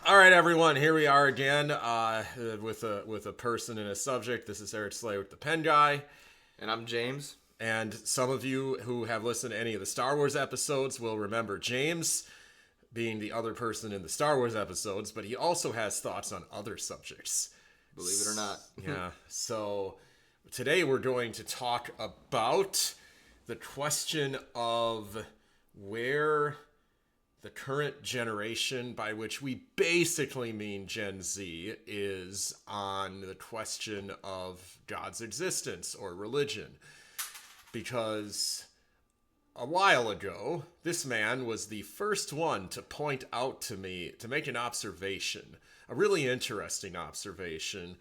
All right, everyone. Here we are again with a person and a subject. This is Eric Slay with the Pen Guy, And I'm James. and some of you who have listened to any of the Star Wars episodes will remember James being the other person in the Star Wars episodes, but he also has thoughts on other subjects. Believe it or not. Yeah. So today we're going to talk about the question of where the current generation, by which we basically mean Gen Z, is on the question of God's existence or religion. Because a while ago, this man was the first one to point out to me, to make an observation, a really interesting observation,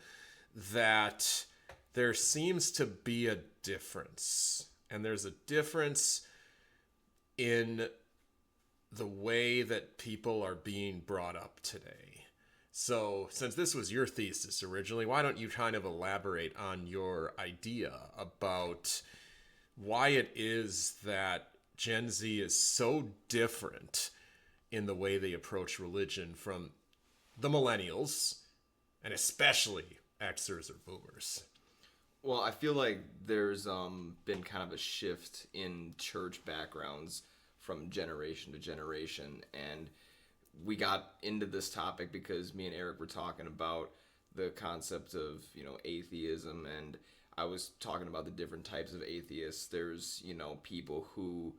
that there seems to be a difference. And there's a difference in the way that people are being brought up today. So, since this was your thesis originally, why don't you kind of elaborate on your idea about why it is that Gen Z is so different in the way they approach religion from the millennials, and especially Xers or boomers? Well, I feel like there's been kind of a shift in church backgrounds from generation to generation, and we got into this topic because me and Eric were talking about the concept of atheism, and I was talking about the different types of atheists. There's people who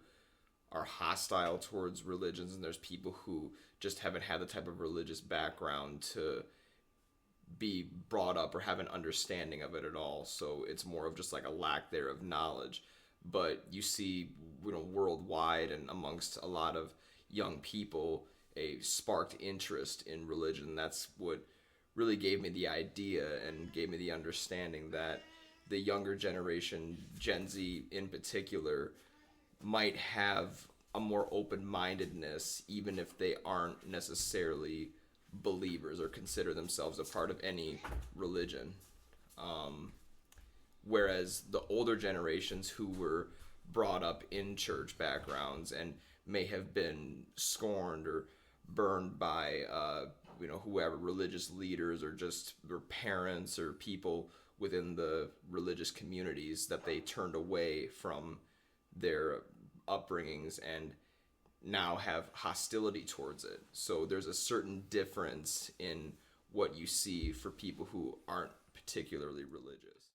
are hostile towards religions, and there's people who just haven't had the type of religious background to be brought up or have an understanding of it at all. So it's more of just like a lack there of knowledge. But you see, worldwide and amongst a lot of young people, a sparked interest in religion. That's what really gave me the idea and gave me the understanding that the younger generation, Gen Z in particular, might have a more open-mindedness, even if they aren't necessarily believers or consider themselves a part of any religion. Whereas the older generations who were brought up in church backgrounds and may have been scorned or burned by whoever, religious leaders or just their parents or people within the religious communities, that they turned away from their upbringings and now have hostility towards it. So there's a certain difference in what you see for people who aren't particularly religious.